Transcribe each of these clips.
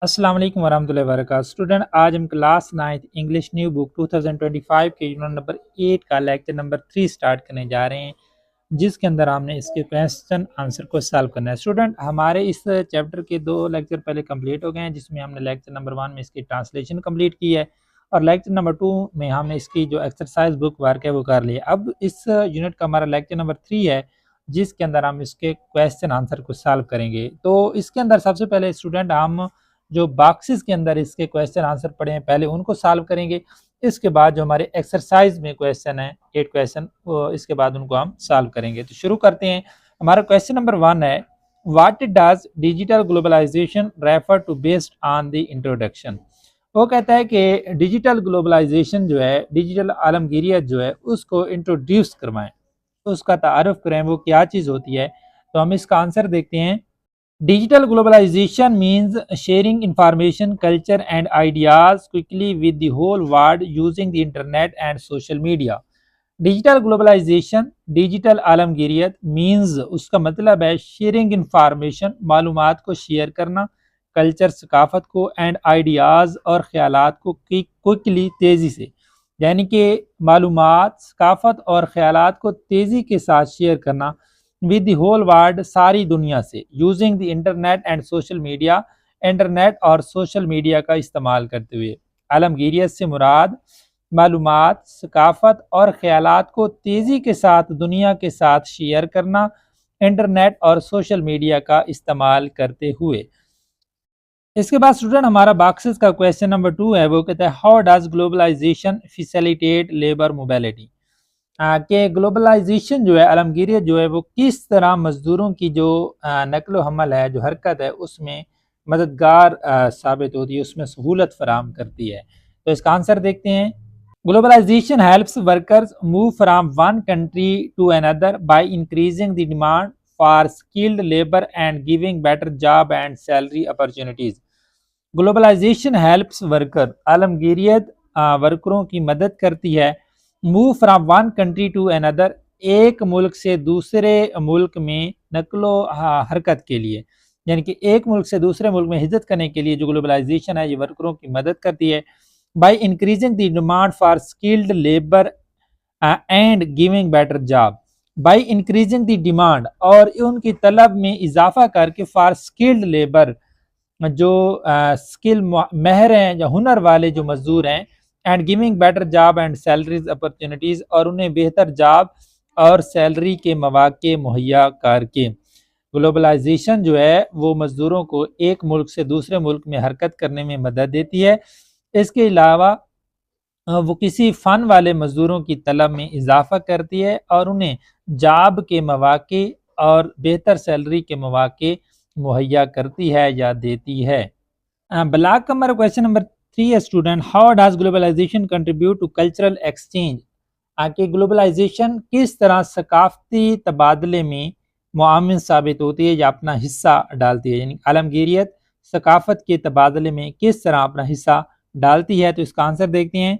السلام علیکم ورحمۃ اللہ وبرکاتہ اسٹوڈنٹ، آج ہم کلاس 9 انگلش نیو بک 2025 کے یونٹ نمبر 8 کا لیکچر نمبر 3 سٹارٹ کرنے جا رہے ہیں، جس کے اندر ہم نے اس کے کویسچن آنسر کو سالو کرنا ہے۔ اسٹوڈنٹ، ہمارے اس چیپٹر کے 2 لیکچر پہلے کمپلیٹ ہو گئے ہیں، جس میں ہم نے لیکچر نمبر 1 میں اس کی ٹرانسلیشن کمپلیٹ کی ہے، اور لیکچر نمبر 2 میں ہم نے اس کی جو ایکسرسائز بک ورک ہے وہ کر لی ہے۔ اب اس یونٹ کا ہمارا لیکچر نمبر 3 ہے، جس کے اندر ہم اس کے کویسچن آنسر کو سالو کریں گے۔ تو اس کے اندر سب سے پہلے اسٹوڈنٹ ہم جو باکسز کے اندر اس کے کویسچن آنسر پڑھے ہیں پہلے ان کو سالو کریں گے، اس کے بعد جو ہمارے ایکسرسائز میں کویسچن ہیں 8 کویسچن، اس کے بعد ان کو ہم سالو کریں گے۔ تو شروع کرتے ہیں۔ ہمارا کویسچن نمبر 1 ہے، what does digital globalization refer to based on the introduction. وہ کہتا ہے کہ ڈیجیٹل گلوبلائزیشن جو ہے، ڈیجیٹل عالمگیریت جو ہے، اس کو انٹروڈیوس کروائیں، اس کا تعارف کریں، وہ کیا چیز ہوتی ہے۔ تو ہم اس کا آنسر دیکھتے ہیں۔ Digital globalization means sharing information, culture and ideas quickly with the whole world using the internet and social media. Digital globalisation, digital عالمگیریت means اس کا مطلب ہے شیئرنگ انفارمیشن، معلومات کو شیئر کرنا، کلچر ثقافت کو، اینڈ آئیڈیاز اور خیالات کو کوئکلی تیزی سے، یعنی کہ معلومات، ثقافت اور خیالات کو تیزی کے ساتھ شیئر کرنا ود دی ہول ورلڈ، ساری دنیا سے، using the internet and social media, internet اور سوشل میڈیا کا استعمال کرتے ہوئے۔ عالمگیریت سے مراد معلومات، ثقافت اور خیالات کو تیزی کے ساتھ دنیا کے ساتھ شیئر کرنا، انٹرنیٹ اور سوشل میڈیا کا استعمال کرتے ہوئے۔ اس کے بعد اسٹوڈنٹ ہمارا باکسز کا کویسچن نمبر 2 ہے، وہ کہتا ہے how does globalization facilitate labour mobility. کہ گلوبلائزیشن جو ہے، عالمگیریت جو ہے، وہ کس طرح مزدوروں کی جو نقل و حمل ہے، جو حرکت ہے، اس میں مددگار ثابت ہوتی ہے، اس میں سہولت فراہم کرتی ہے۔ تو اس کا آنسر دیکھتے ہیں۔ Globalisation helps workers move from one country to another by increasing the demand for skilled labour and giving better job and salary opportunities. Globalisation helps worker, عالمگیریت ورکروں کی مدد کرتی ہے، move from one country to another, ایک ملک سے دوسرے ملک میں نقل و حرکت کے لیے، یعنی کہ ایک ملک سے دوسرے ملک میں ہجرت کرنے کے لیے جو گلوبلائزیشن ہے، یہ ورکروں کی مدد کرتی ہے۔ By increasing the demand for skilled labour and giving better job, by increasing the demand, اور ان کی طلب میں اضافہ کر کے، فار اسکلڈ لیبر، جو اسکل ماہر ہیں یا ہنر والے جو مزدور ہیں، and giving better job and salaries opportunities, اور انہیں بہتر جاب اور سیلری کے مواقع مہیا کر کے۔ گلوبلائزیشن جو ہے وہ مزدوروں کو ایک ملک سے دوسرے ملک میں حرکت کرنے میں مدد دیتی ہے۔ اس کے علاوہ وہ کسی فن والے مزدوروں کی طلب میں اضافہ کرتی ہے، اور انہیں جاب کے مواقع اور بہتر سیلری کے مواقع مہیا کرتی ہے یا دیتی ہے۔ بلاک کا ہمارا کویسچن نمبر 3 ہے student, how does globalization contribute to cultural exchange. کہ گلوبلائزیشن کس طرح ثقافتی تبادلے میں معاون ثابت ہوتی ہے یا اپنا حصہ ڈالتی ہے، یعنی عالمگیریت ثقافت کے تبادلے میں کس طرح اپنا حصہ ڈالتی ہے۔ تو اس کا آنسر دیکھتے ہیں۔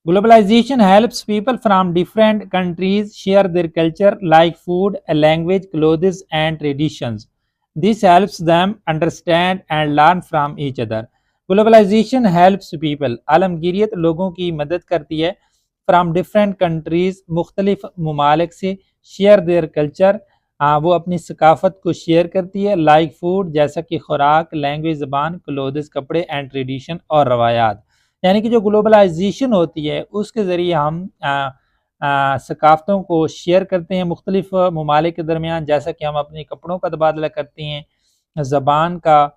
Globalization helps people from different countries share their culture like food, language, clothes and traditions. This helps them understand and learn from each other. Globalization helps people، عالمگیریت لوگوں کی مدد کرتی ہے، from different countries، مختلف ممالک سے، share their culture، وہ اپنی ثقافت کو شیئر کرتی ہے، like food، جیسا کہ خوراک، language زبان، clothes کپڑے، and tradition اور روایات۔ یعنی کہ جو گلوبلائزیشن ہوتی ہے اس کے ذریعے ہم ثقافتوں کو شیئر کرتے ہیں مختلف ممالک کے درمیان، جیسا کہ ہم اپنے کپڑوں کا تبادلہ کرتے ہیں، زبان کا،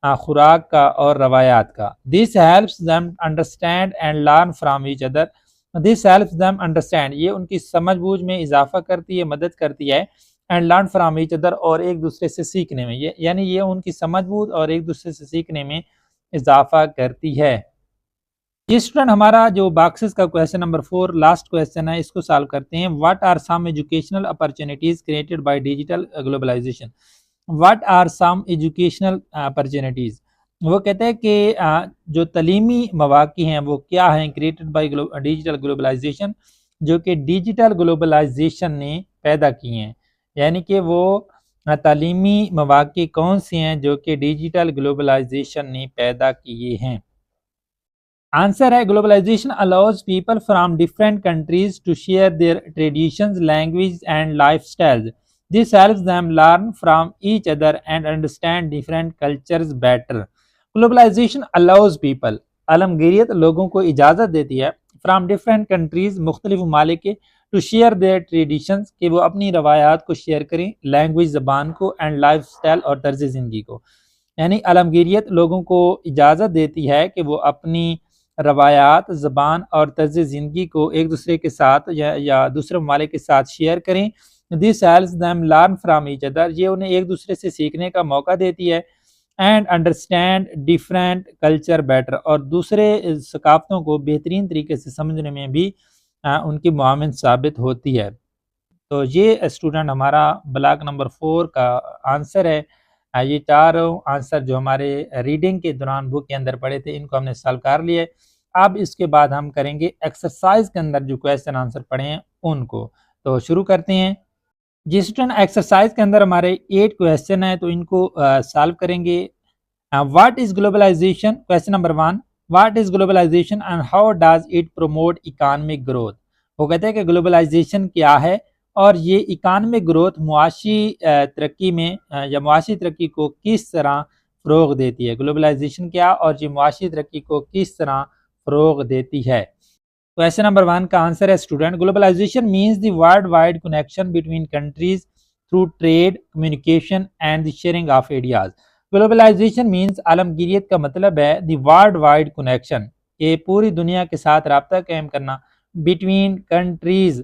خوراک کا اور روایات کا۔ This helps them understand and learn from each other. This helps them understand، یہ ان کی سمجھ بوجھ میں اضافہ کرتی ہے، مدد کرتی ہے، and learn from each other، اور ایک دوسرے سے سیکھنے میں، یعنی یہ ان کی سمجھ بوجھ اور ایک دوسرے سے سیکھنے میں اضافہ کرتی ہے۔ یہ اسٹوڈنٹ ہمارا جو باکسز کا کویسچن نمبر 4 لاسٹ کویسچن ہے، اس کو سالو کرتے ہیں۔ What are some educational opportunities created by digital globalization. What are some educational opportunities, وہ کہتے ہیں کہ جو تعلیمی مواقع ہیں وہ کیا ہیں، کریٹڈ بائی ڈیجیٹل گلوبلائزیشن، جو کہ ڈیجیٹل گلوبلائزیشن نے پیدا کی ہیں، یعنی کہ وہ تعلیمی مواقع کون سے ہیں جو کہ ڈیجیٹل گلوبلائزیشن نے پیدا کیے ہیں؟ آنسر ہے globalisation allows people from different countries to share their traditions, language and lifestyles. This helps them learn from each other and understand different cultures better. Globalization allows people عالمگیریت لوگوں کو اجازت دیتی ہے from different countries مختلف ممالک کے to share their traditions کہ وہ اپنی روایات کو شیئر کریں، لینگویج زبان کو and lifestyle اور طرز زندگی کو. یعنی عالمگیریت لوگوں کو اجازت دیتی ہے کہ وہ اپنی روایات، زبان اور طرز زندگی کو ایک دوسرے کے ساتھ یا دوسرے ممالک کے ساتھ شیئر کریں. This helps them learn from each other. یہ انہیں ایک دوسرے سے سیکھنے کا موقع دیتی ہے. And understand different culture better. اور دوسرے ثقافتوں کو بہترین طریقے سے سمجھنے میں بھی ان کی معاون ثابت ہوتی ہے. تو یہ اسٹوڈنٹ ہمارا بلاک نمبر 4 کا آنسر ہے. یہ چاروں آنسر جو ہمارے ریڈنگ کے دوران بک کے اندر پڑے تھے ان کو ہم نے سالو کر لیے. اب اس کے بعد ہم کریں گے ایکسرسائز کے اندر جو کویسچن آنسر پڑھے ہیں ان کو. تو شروع کرتے ہیں. جی اسٹوڈنٹ ایکسرسائز کے اندر ہمارے 8 کویسچن ہیں تو ان کو سالو کریں گے. What is globalization? Question number 1. What is globalization and how does it promote economic growth? وہ کہتے ہیں کہ گلوبلائزیشن کیا ہے اور یہ اکانومک گروتھ معاشی ترقی میں یا معاشی ترقی کو کس طرح فروغ دیتی ہے. گلوبلائزیشن کیا اور یہ معاشی ترقی کو کس طرح فروغ دیتی ہے. کویسچن نمبر 1 کا آنسر ہے student globalisation means the world wide connection between countries through trade, communication and the sharing of ideas. Globalisation means عالمگیریت کا مطلب ہے دی ورلڈ وائڈ کنیکشن، یہ پوری دنیا کے ساتھ رابطہ قائم کرنا، بٹوین کنٹریز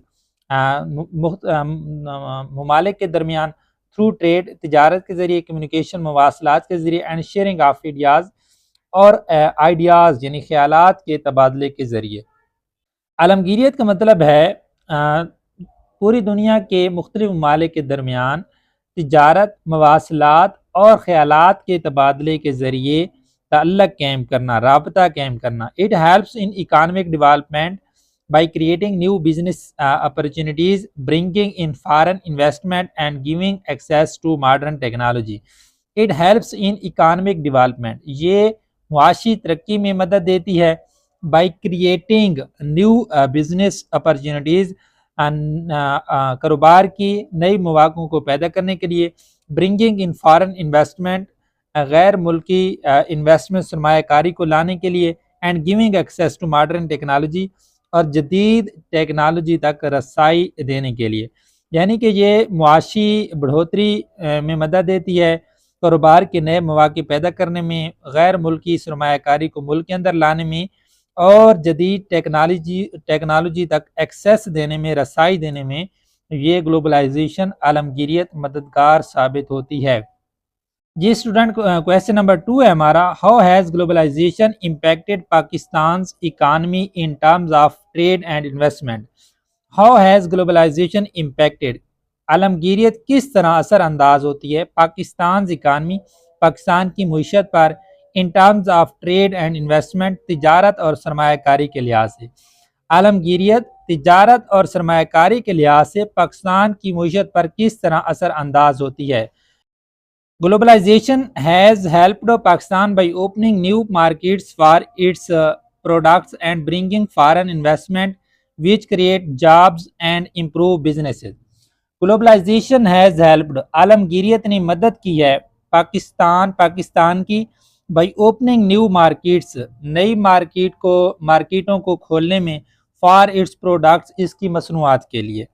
ممالک کے درمیان، تھرو ٹریڈ تجارت کے ذریعے، کمیونیکیشن مواصلات کے ذریعے، اینڈ شیئرنگ آف آئیڈیاز اور آئیڈیاز یعنی خیالات کے تبادلے کے ذریعے. عالمگیریت کا مطلب ہے پوری دنیا کے مختلف ممالک کے درمیان تجارت، مواصلات اور خیالات کے تبادلے کے ذریعے تعلق قائم کرنا، رابطہ قائم کرنا. It helps in economic development by creating new business opportunities, bringing in foreign investment and giving access to modern technology. It helps in economic development. یہ معاشی ترقی میں مدد دیتی ہے. by creating new business opportunities کاروبار کی نئی مواقعوں کو پیدا کرنے کے لیے. bringing in foreign investment غیر ملکی انویسٹمنٹ سرمایہ کاری کو لانے کے لیے. and giving access to modern technology اور جدید ٹیکنالوجی تک رسائی دینے کے لیے. یعنی کہ یہ معاشی بڑھوتری میں مدد دیتی ہے، کاروبار کے نئے مواقع پیدا کرنے میں، غیر ملکی سرمایہ کاری کو ملک کے اندر لانے میں اور جدید ٹیکنالوجی تک ایکسیس دینے میں، رسائی دینے میں یہ گلوبلائزیشن عالمگیریت مددگار ثابت ہوتی ہے. جی اسٹوڈنٹ کویسچن نمبر 2 ہے ہمارا. How has globalisation impacted Pakistan's economy in terms of trade and investment? How has globalisation impacted, عالمگیریت کس طرح اثر انداز ہوتی ہے پاکستان اکانومی، پاکستان کی معیشت پر، in terms of trade and investment تجارت اور سرمایہ کاری کے لحاظ سے. عالمگیریت تجارت اور سرمایہ کاری کے لحاظ سے پاکستان کی معیشت پر کس طرح اثر انداز ہوتی ہے. Globalization has helped Pakistan by opening new markets for its products and bringing foreign investment which create jobs and improve businesses. Globalization has helped عالمگیریت نے مدد کی ہے پاکستان کی by opening new markets نئی مارکیٹوں کو کھولنے میں for its products اس کی مصنوعات کے لیے.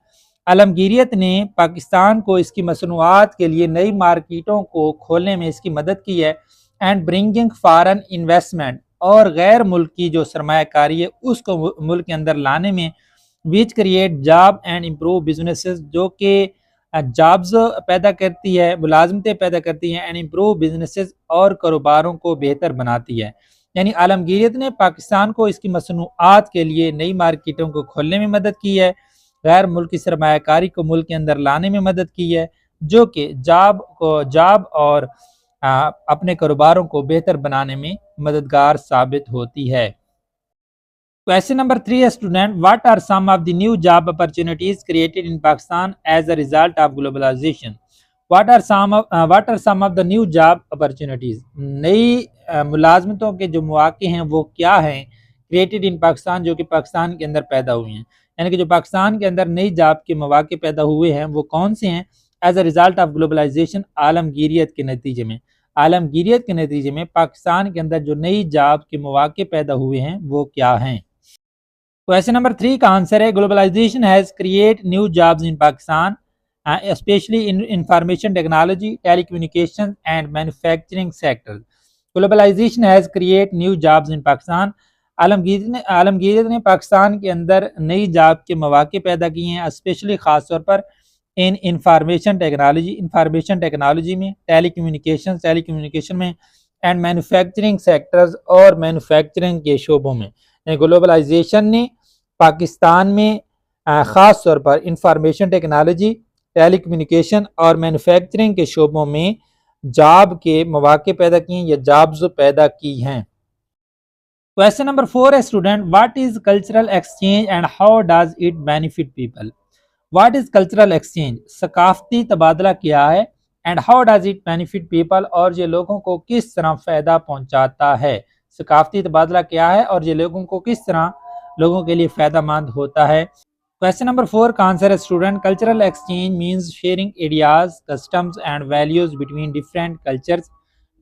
عالمگیریت نے پاکستان کو اس کی مصنوعات کے لیے نئی مارکیٹوں کو کھولنے میں اس کی مدد کی ہے. اینڈ برنگنگ فارن انویسٹمنٹ اور غیر ملکی جو سرمایہ کاری ہے اس کو ملک کے اندر لانے میں. Which create job and improve businesses جو کہ جابز پیدا کرتی ہے، ملازمتیں پیدا کرتی ہیں. اینڈ امپروو بزنسز اور کاروباروں کو بہتر بناتی ہے. یعنی عالمگیریت نے پاکستان کو اس کی مصنوعات کے لیے نئی مارکیٹوں کو کھولنے میں مدد کی ہے، غیر ملکی سرمایہ کاری کو ملک کے اندر لانے میں مدد کی ہے، جو کہ جاب اور اپنے کاروباروں کو بہتر بنانے میں مددگار ثابت ہوتی ہے. کویسچن نمبر 3 ہے student. What are some of the new job opportunities created in Pakistan as a result of globalization? What are some of the new job opportunities, نئی ملازمتوں کے جو مواقع ہیں وہ کیا ہیں کریٹڈ ان پاکستان، جو کہ پاکستان کے اندر پیدا ہوئی ہیں، یعنی کہ جو پاکستان کے اندر نئی جاب کے مواقع پیدا ہوئے ہیں وہ کون سے ہیں؟ As a result of globalisation, عالمگیریت کے نتیجے میں، عالمگیریت کے نتیجے میں پاکستان کے اندر جو نئی جاب کے مواقع پیدا ہوئے ہیں وہ کیا ہیں؟ کویسچن نمبر 3 کا آنسر ہے globalisation has create new jobs in Pakistan especially in information technology, telecommunication and manufacturing sector. Globalisation has create new jobs in Pakistan, عالمگیریت نے پاکستان کے اندر نئی جاب کے مواقع پیدا کیے ہیں، اسپیشلی خاص طور پر ان انفارمیشن ٹیکنالوجی میں، ٹیلی کمیونیکیشن میں، اینڈ مینوفیکچرنگ سیکٹرز اور مینوفیکچرنگ کے شعبوں میں۔ گلوبلائزیشن نے پاکستان میں خاص طور پر انفارمیشن ٹیکنالوجی، ٹیلی کمیونیکیشن اور مینوفیکچرنگ کے شعبوں میں جاب کے مواقع پیدا کیے ہیں یا جابز پیدا کی ہیں۔ کویسچن نمبر 4 ہے student, what is cultural exchange and how does it benefit people? What is cultural exchange, ثقافتی تبادلہ کیا ہے، and how does it benefit people, اور یہ لوگوں کو کس طرح فائدہ پہنچاتا ہے؟ ثقافتی تبادلہ کیا ہے اور یہ لوگوں کو کس طرح لوگوں کے لیے فائدہ مند ہوتا ہے؟ کویسچن نمبر 4 کا آنسر ہے student, cultural exchange means sharing ideas, customs and values between different cultures.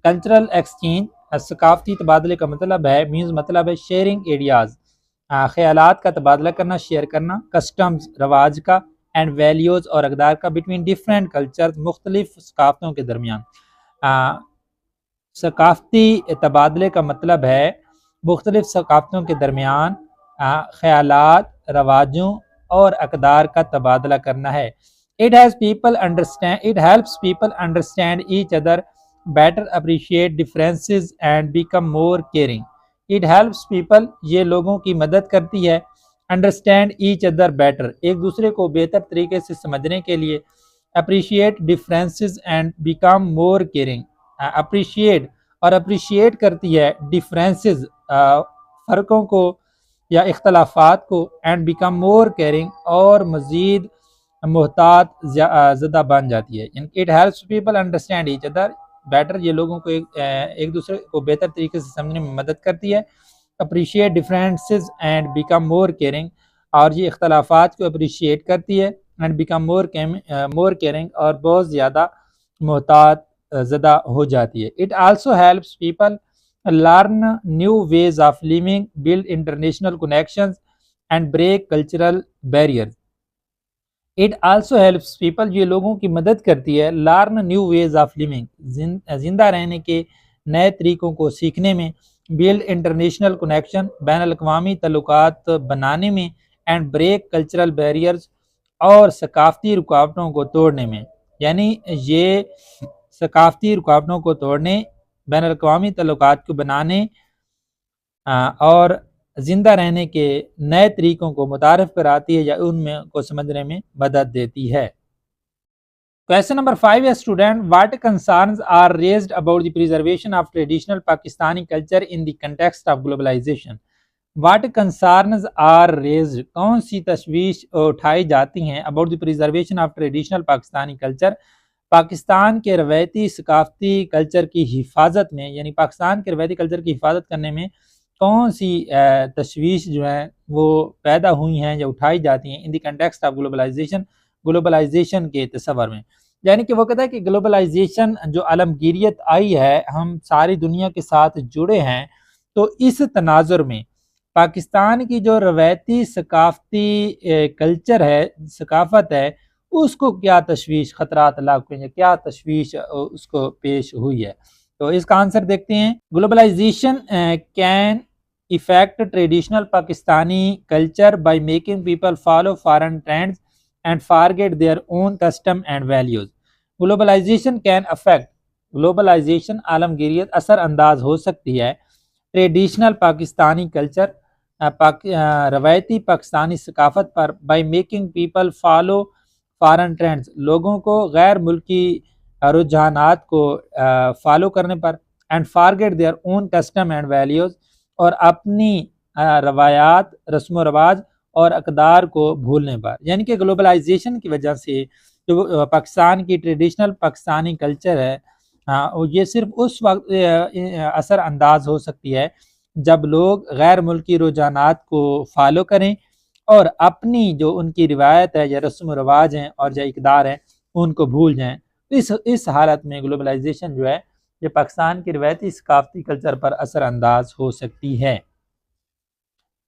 Cultural exchange ثقافتی تبادلے کا مطلب ہے شیئرنگ آئیڈیاز، خیالات کا تبادلہ کرنا، شیئر کرنا، کسٹمز رواج کا، اینڈ ویلیوز اور اقدار کا، بٹوین ڈفرینٹ کلچرز مختلف ثقافتوں کے درمیان۔ ثقافتی تبادلے کا مطلب ہے مختلف ثقافتوں کے درمیان خیالات، رواجوں اور اقدار کا تبادلہ کرنا ہے۔ It helps people understand each other better, appreciate differences and become more caring. It helps people، یہ لوگوں کی مدد کرتی ہے، understand each other better، ایک دوسرے کو بہتر طریقے سے سمجھنے کے لیے، appreciate differences and become more caring، appreciate کرتی ہے differences، فرقوں کو یا اختلافات کو، and become more caring، اور مزید محتاط زدہ بن جاتی ہے۔ It helps people understand each other better، یہ لوگوں کو ایک دوسرے کو بہتر طریقے سے سمجھنے میں مدد کرتی ہے۔ appreciate differences and become more caring، اور یہ اختلافات کو appreciate کرتی ہے، and become more caring، اور بہت زیادہ محتاط زدہ ہو جاتی ہے۔ It also helps people learn new ways of living, build international connections and break cultural barriers۔ It also helps people، یہ لوگوں کی مدد کرتی ہے، learn new ways of living، زندہ رہنے کے نئے طریقوں کو سیکھنے میں، build international connection، بین الاقوامی تعلقات بنانے میں، and break cultural barriers، اور ثقافتی رکاوٹوں کو توڑنے میں۔ یعنی یہ ثقافتی رکاوٹوں کو توڑنے، بین الاقوامی تعلقات کو بنانے اور زندہ رہنے کے نئے طریقوں کو متعارف کراتی ہے یا ان میں کو سمجھنے میں مدد دیتی ہے۔ کویسچن نمبر 5 ہے student, what concerns are raised about the preservation of traditional Pakistani culture in the context of globalization? What concerns are raised, کون سی تشویش اٹھائی جاتی ہیں about the preservation of traditional Pakistani culture, Pakistan کے روایتی ثقافتی کلچر کی حفاظت میں، یعنی پاکستان کے روایتی کلچر کی حفاظت کرنے میں کون سی تشویش جو ہیں وہ پیدا ہوئی ہیں یا اٹھائی جاتی ہیں ان دی کنٹیکسٹ آف گلوبلائزیشن کے تصور میں؟ یعنی کہ وہ کہتا ہے کہ گلوبلائزیشن جو عالمگیریت آئی ہے، ہم ساری دنیا کے ساتھ جڑے ہیں، تو اس تناظر میں پاکستان کی جو روایتی ثقافتی کلچر ہے، ثقافت ہے، اس کو کیا تشویش، خطرات لاحق ہوئی ہیں، کیا تشویش اس کو پیش ہوئی ہے؟ تو اس کا آنسر دیکھتے ہیں۔ Globalisation can affect traditional Pakistani culture by making people follow foreign trends and forget their own custom and values. Globalisation can affect, globalisation عالمگیریت اثر انداز ہو سکتی ہے ٹریڈیشنل پاکستانی کلچر، روایتی پاکستانی ثقافت پر، by making people follow foreign trends, لوگوں کو غیر ملکی رجحانات کو فالو کرنے پر، and forget their own custom and values, اور اپنی روایات، رسم و رواج اور اقدار کو بھولنے پر۔ یعنی کہ گلوبلائزیشن کی وجہ سے جو پاکستان کی ٹریڈیشنل پاکستانی کلچر ہے یہ صرف اس وقت اثر انداز ہو سکتی ہے جب لوگ غیر ملکی رجحانات کو فالو کریں اور اپنی جو ان کی روایت ہے یا رسم و رواج ہیں اور جو اقدار ہیں ان کو بھول جائیں. اس حالت میں گلوبلائزیشن جو ہے یہ پاکستان کی روایتی ثقافتی کلچر پر اثر انداز ہو سکتی ہے.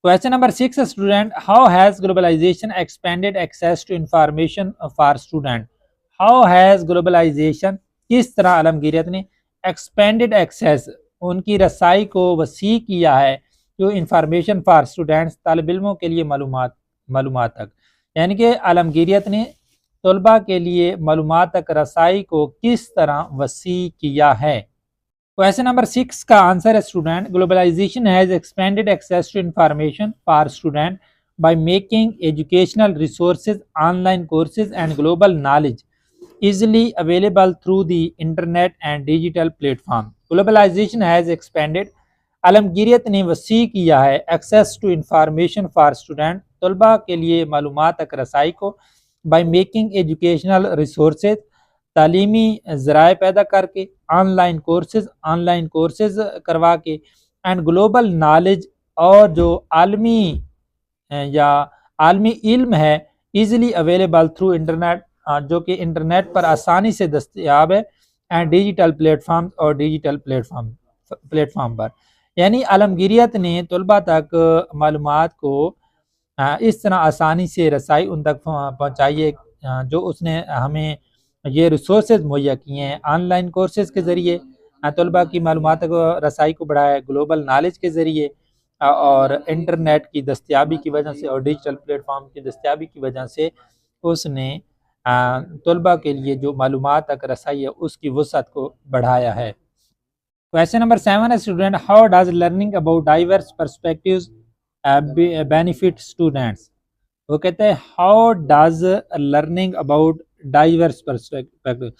Question number 6 student, how has globalization expanded access to information for student? How has globalization کس طرح عالمگیریت نے expanded access ان کی رسائی کو وسیع کیا ہے جو انفارمیشن فار اسٹوڈینٹس طالب علموں کے لیے معلومات تک، یعنی کہ عالمگیریت نے طلباء کے لیے معلومات تک رسائی کو کس طرح وسیع کیا ہے. Question number 6 کا آنسر ہے student, globalization has expanded access to information for student by making educational resources, online courses and global knowledge easily available through the internet and digital platform. Globalization has expanded, عالمگیریت نے وسیع کیا ہے access to information for student, طلباء کے لیے معلومات تک رسائی کو, بائی میکنگ ایجوکیشنل ریسورسز, تعلیمی ذرائع پیدا کر کے, آن لائن کورسز کروا کے, اینڈ گلوبل نالج, اور جو عالمی علم ہے, ایزیلی اویلیبل تھرو انٹرنیٹ, جو کہ انٹرنیٹ پر آسانی سے دستیاب ہے, اینڈ ڈیجیٹل پلیٹ فارم پر. یعنی عالمگیریت نے طلباء تک معلومات کو اس طرح آسانی سے رسائی ان تک پہنچائی ہے جو اس نے ہمیں یہ ریسورسز مہیا کیے ہیں. آن لائن کورسز کے ذریعے طلباء کی معلومات کو رسائی کو بڑھایا ہے, گلوبل نالج کے ذریعے, اور انٹرنیٹ کی دستیابی کی وجہ سے اور ڈیجیٹل پلیٹ فارم کی دستیابی کی وجہ سے اس نے طلباء کے لیے جو معلومات تک رسائی ہے اس کی وسعت کو بڑھایا ہے. Question number 7 ہے student, how does learning about diverse perspectives benefit students? وہ کہتے ہیں how does learning about diverse perspectives,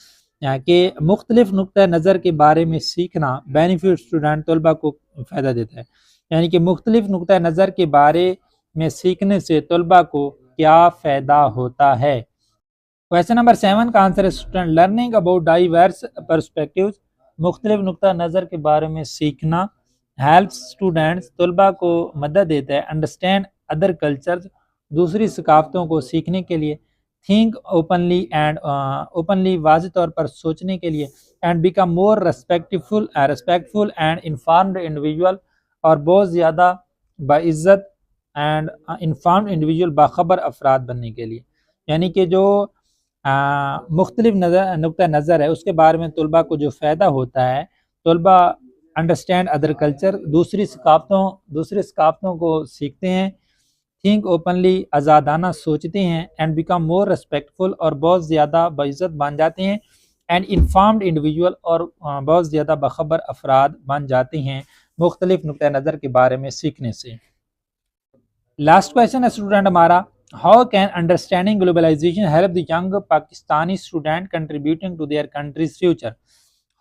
کہ مختلف نقطہ نظر کے بارے میں سیکھنا بینیفٹ اسٹوڈنٹ طلباء کو فائدہ دیتا ہے, یعنی کہ مختلف نقطہ نظر کے بارے میں سیکھنے سے طلباء کو کیا فائدہ ہوتا ہے. Question number 7 کا آنسر ہے student, learning about diverse perspectives, مختلف نقطہ نظر کے بارے میں سیکھنا, ہیلپس اسٹوڈنٹس, طلباء کو مدد دیتا ہے, انڈرسٹینڈ ادر کلچرز, دوسری ثقافتوں کو سیکھنے کے لیے, تھنک اوپنلی واضح طور پر سوچنے کے لیے, and become more respectful and informed individual, اور بہت زیادہ باعزت اینڈ انفارمڈ انڈیویژول, باخبر افراد بننے کے لیے. یعنی کہ جو مختلف نقطہ نظر ہے اس کے بارے میں طلباء کو جو فائدہ ہوتا ہے, طلباء انڈرسٹینڈ ادر کلچر, دوسری ثقافتوں کو سیکھتے ہیں, تھنک اوپنلی آزادانہ سوچتے ہیں, اینڈ بیکم مور ریسپیکٹفل, اور بہت زیادہ باعزت بن جاتے ہیں, اینڈ انفارمڈ انڈیویژول, اور بہت زیادہ باخبر افراد بن جاتے ہیں مختلف نقطہ نظر کے بارے میں سیکھنے سے. لاسٹ کویشچن ہے اسٹوڈنٹ ہمارا, how can understanding globalization help the young Pakistani student contributing to their country's future?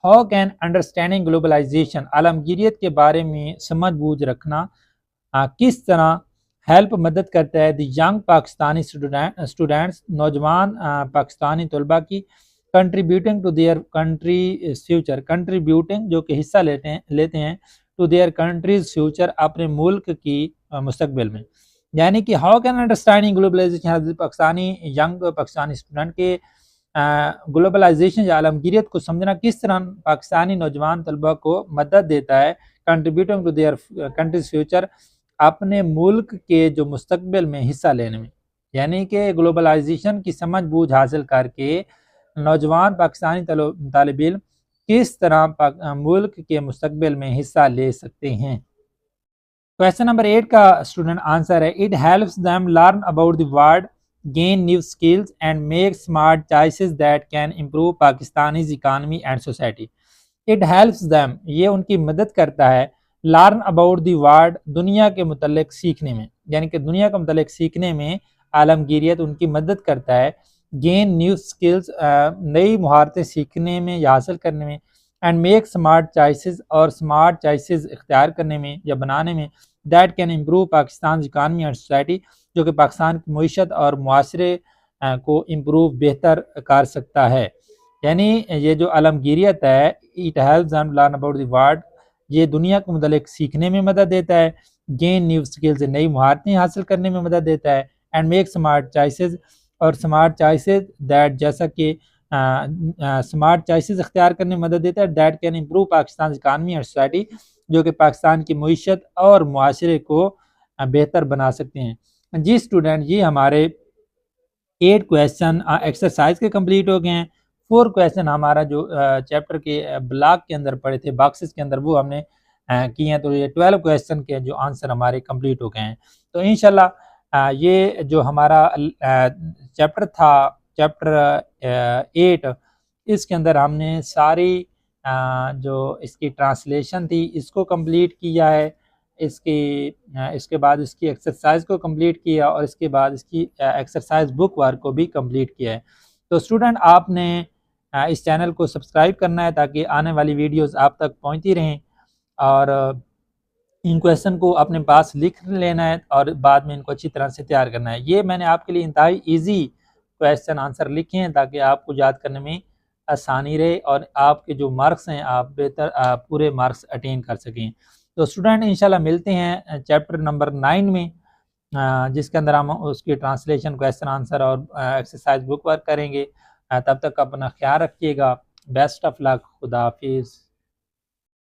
How can understanding globalization, عالمگیریت کے بارے میں سمجھ بوجھ رکھنا کس طرح مدد کرتا ہے the young Pakistani students, نوجوان پاکستانی طلباء کی, contributing to their country's future, contributing جو کہ حصہ لیتے ہیں to their country's future, اپنے ملک کی مستقبل میں. یعنی کہ how can understanding globalization, Pakistani student کے گلوبلائزیشن یا عالمگیریت کو سمجھنا کس طرح پاکستانی نوجوان طلباء کو مدد دیتا ہے contributing to their countries future, اپنے ملک کے جو مستقبل میں حصہ لینے میں. یعنی کہ گلوبلائزیشن کی سمجھ بوجھ حاصل کر کے نوجوان پاکستانی طالب علم کس طرح ملک کے مستقبل میں حصہ لے سکتے ہیں. Question number 8 کا اسٹوڈنٹ آنسر ہے, it helps them learn about the world, gain new skills and make smart choices that can improve Pakistani's economy and society. It helps them, یہ ان کی مدد کرتا ہے, learn about the world, دنیا کے متعلق سیکھنے میں, یعنی کہ دنیا کے متعلق سیکھنے میں عالمگیریت ان کی مدد کرتا ہے, gain new skills, نئی مہارتیں سیکھنے میں یا حاصل کرنے میں, اینڈ میک اسمارٹ چوائسیز, اور اسمارٹ چوائسیز اختیار کرنے میں یا بنانے میں, that can improve Pakistan economy and society, جو کہ پاکستان کی معیشت اور معاشرے کو امپروو بہتر کر سکتا ہے. یعنی یہ جو عالمگیریت ہے it helps them learn about the world, یہ دنیا کو متعلق سیکھنے میں مدد دیتا ہے، گین نیو اسکلز نئی مہارتیں حاصل کرنے میں مدد دیتا ہے، اینڈ میک اسمارٹ چوائسیز، اور اسمارٹ چوائسیز دیٹ جیسا کہ اسمارٹ چوائسیز اختیار کرنے میں مدد دیتا ہے that can improve Pakistan economy اور سوسائٹی، جو کہ پاکستان کی معیشت اور معاشرے کو بہتر بنا سکتے ہیں. جی اسٹوڈنٹ، یہ ہمارے 8 کویسچن ایکسرسائز کے کمپلیٹ ہو گئے ہیں. 4 کویسچن ہمارا جو چیپٹر کے بلاک کے اندر پڑے تھے، باکسز کے اندر، وہ ہم نے کیے ہیں. تو یہ 12 کویسچن کے جو آنسر ہمارے کمپلیٹ ہو گئے ہیں. تو انشاءاللہ یہ جو ہمارا چیپٹر تھا، چیپٹر 8، اس کے اندر ہم نے ساری جو اس کی ٹرانسلیشن تھی اس کو کمپلیٹ کیا ہے، اس کے بعد اس کی ایکسرسائز کو کمپلیٹ کیا، اور اس کے بعد اس کی ایکسرسائز بک ورک کو بھی کمپلیٹ کیا ہے. تو اسٹوڈنٹ، آپ نے اس چینل کو سبسکرائب کرنا ہے تاکہ آنے والی ویڈیوز آپ تک پہنچتی رہیں، اور ان کویسچن کو اپنے پاس لکھ لینا ہے اور بعد میں ان کو اچھی طرح سے تیار کرنا ہے. یہ میں نے آپ کے لیے انتہائی ایزی کویسچن آنسر لکھے ہیں تاکہ آپ کو یاد کرنے میں آسانی رہے اور آپ کے جو مارکس ہیں آپ بہتر پورے مارکس اٹین کر سکیں. تو اسٹوڈنٹ، انشاءاللہ ملتے ہیں چیپٹر نمبر 9 میں، جس کے اندر ہم اس کی ٹرانسلیشن، کویسچن آنسر اور ایکسرسائز بک ورک کریں گے. تب تک اپنا خیال رکھیے گا. بیسٹ آف لک. خدا حافظ.